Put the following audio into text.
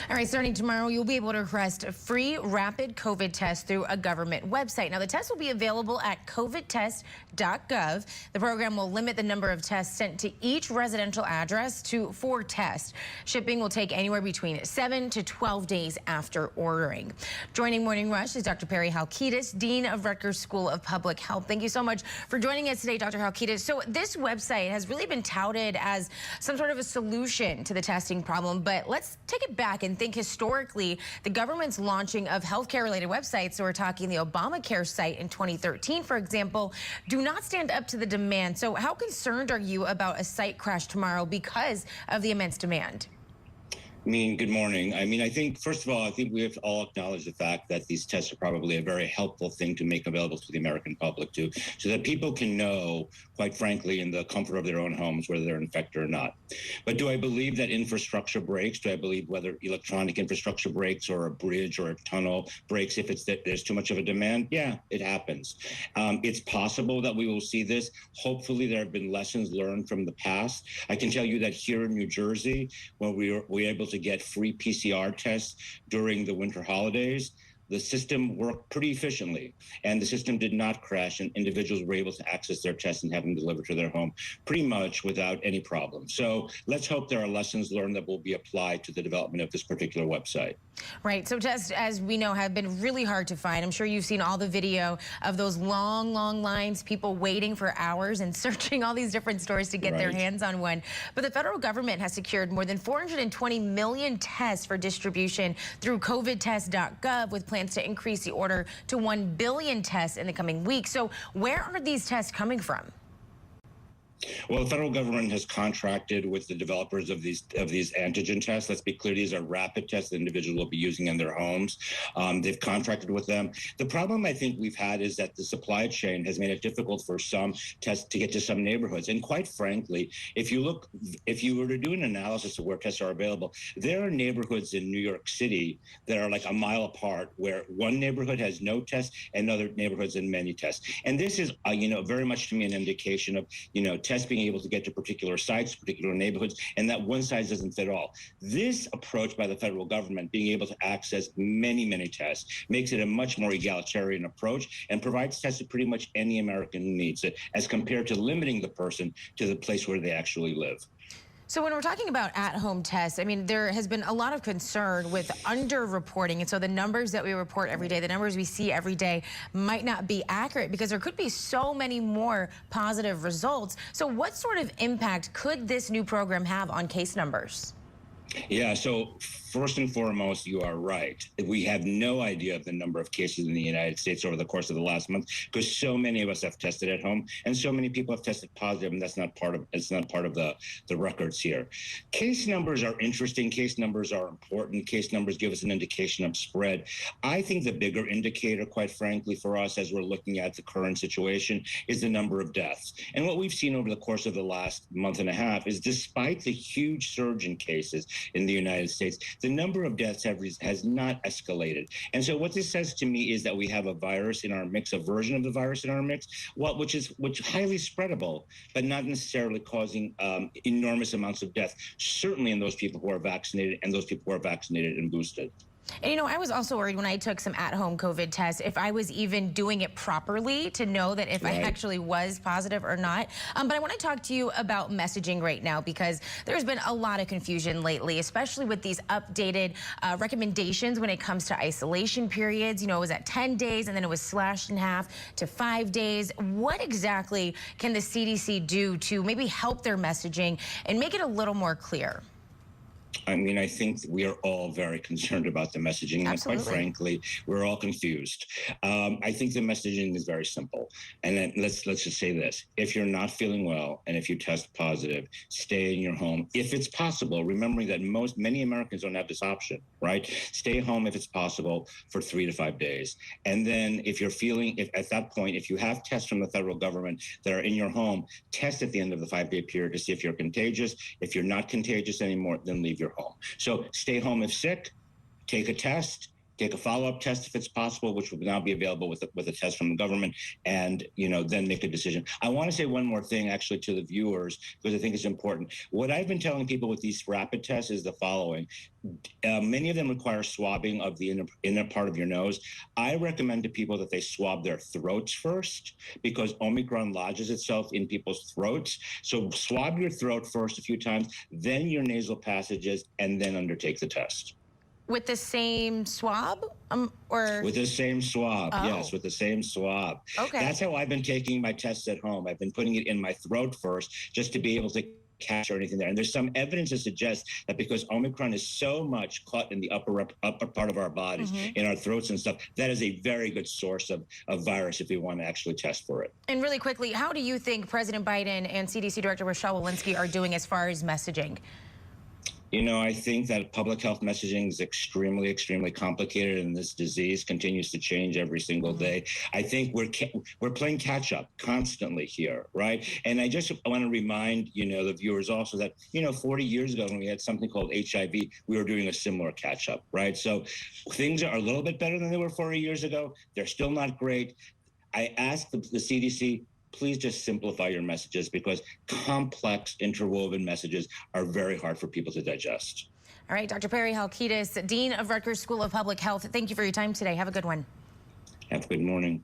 All right, starting tomorrow, you'll be able to request a free rapid COVID test through a government website. Now, the test will be available at covidtest.gov. The program will limit the number of tests sent to each residential address to 4 tests. Shipping will take anywhere between 7 to 12 days after ordering. Joining Morning Rush is Dr. Perry Halkitis, Dean of Rutgers School of Public Health. Thank you so much for joining us today, Dr. Halkitis. So this website has really been touted as some sort of a solution to the testing problem, but let's take it back and think historically. The government's launching of healthcare-related websites, so we're talking the Obamacare site in 2013, for example, do not stand up to the demand. So how concerned are you about a site crash tomorrow because of the immense demand? Good morning. I think, first of all, I think we have to all acknowledge the fact that these tests are probably a very helpful thing to make available to the American public too, so that people can know, quite frankly, in the comfort of their own homes, whether they're infected or not. But do I believe that infrastructure breaks? Do I believe whether electronic infrastructure breaks or a bridge or a tunnel breaks if it's that there's too much of a demand? Yeah, it happens. It's possible that we will see this. Hopefully, there have been lessons learned from the past. I can tell you that here in New Jersey, when we were able to get free PCR tests during the winter holidays, the system worked pretty efficiently, and the system did not crash, and individuals were able to access their tests and have them delivered to their home pretty much without any problem. So let's hope there are lessons learned that will be applied to the development of this particular website. Right. So tests, as we know, have been really hard to find. I'm sure you've seen all the video of those long lines, people waiting for hours and searching all these different stores to get their hands on one. But the federal government has secured more than 420 million tests for distribution through covidtest.gov, with plans to increase the order to 1 billion tests in the coming weeks. So where are these tests coming from? Well, the federal government has contracted with the developers of these antigen tests. Let's be clear, these are rapid tests that individuals will be using in their homes. They've contracted with them. The problem I think we've had is that the supply chain has made it difficult for some tests to get to some neighborhoods. And quite frankly, if you were to do an analysis of where tests are available, there are neighborhoods in New York City that are like a mile apart, where one neighborhood has no tests and other neighborhoods and many tests. And this is, very much to me an indication of, tests being able to get to particular sites, particular neighborhoods, and that one size doesn't fit all. This approach by the federal government, being able to access many tests, makes it a much more egalitarian approach and provides tests that pretty much any American needs, as compared to limiting the person to the place where they actually live. So when we're talking about at-home tests, there has been a lot of concern with under-reporting. And so the numbers that we report every day, the numbers we see every day, might not be accurate because there could be so many more positive results. So what sort of impact could this new program have on case numbers? Yeah, so first and foremost, you are right. We have no idea of the number of cases in the United States over the course of the last month, because so many of us have tested at home and so many people have tested positive, and that's not part of the records here. Case numbers are interesting. Case numbers are important. Case numbers give us an indication of spread. I think the bigger indicator, quite frankly, for us as we're looking at the current situation is the number of deaths. And what we've seen over the course of the last month and a half is, despite the huge surge in cases in the United States, the number of deaths has not escalated. And so what this says to me is that we have a virus in our mix, a version of the virus in our mix, which is highly spreadable, but not necessarily causing enormous amounts of death, certainly in those people who are vaccinated and those people who are vaccinated and boosted. And I was also worried when I took some at-home COVID tests if I was even doing it properly to know that if I actually was positive or not. But I want to talk to you about messaging right now, because there's been a lot of confusion lately, especially with these updated recommendations when it comes to isolation periods. It was at 10 days and then it was slashed in half to 5 days. What exactly can the CDC do to maybe help their messaging and make it a little more clear? I think we are all very concerned about the messaging. And quite frankly, we're all confused. I think the messaging is very simple. And then let's just say this. If you're not feeling well and if you test positive, stay in your home if it's possible, remembering that many Americans don't have this option, right? Stay home if it's possible for 3 to 5 days. And then if at that point, if you have tests from the federal government that are in your home, test at the end of the 5-day period to see if you're contagious. If you're not contagious anymore, then leave your home. So stay home if sick, take a test, take a follow-up test if it's possible, which will now be available with a test from the government, and then make a decision. I want to say one more thing actually to the viewers, because I think it's important. What I've been telling people with these rapid tests is the following. Many of them require swabbing of the inner part of your nose. I recommend to people that they swab their throats first, because Omicron lodges itself in people's throats. So swab your throat first a few times, then your nasal passages, and then undertake the test. With the same swab, or with the same swab? Oh. Yes, with the same swab. Okay. That's how I've been taking my tests at home. I've been putting it in my throat first, just to be able to catch anything there. And there's some evidence to suggest that because Omicron is so much caught in the upper part of our bodies, in our throats and stuff, that is a very good source of virus if we want to actually test for it. And really quickly, how do you think President Biden and CDC Director Rochelle Walensky are doing as far as messaging? I think that public health messaging is extremely, extremely complicated, and this disease continues to change every single day. I think we're playing catch up constantly here, right? And I just want to remind, the viewers also that, 40 years ago when we had something called HIV, we were doing a similar catch up, right? So things are a little bit better than they were 40 years ago. They're still not great. I asked the CDC, please just simplify your messages, because complex interwoven messages are very hard for people to digest. All right, Dr. Perry Halkitis, Dean of Rutgers School of Public Health, thank you for your time today. Have a good one. Have a good morning.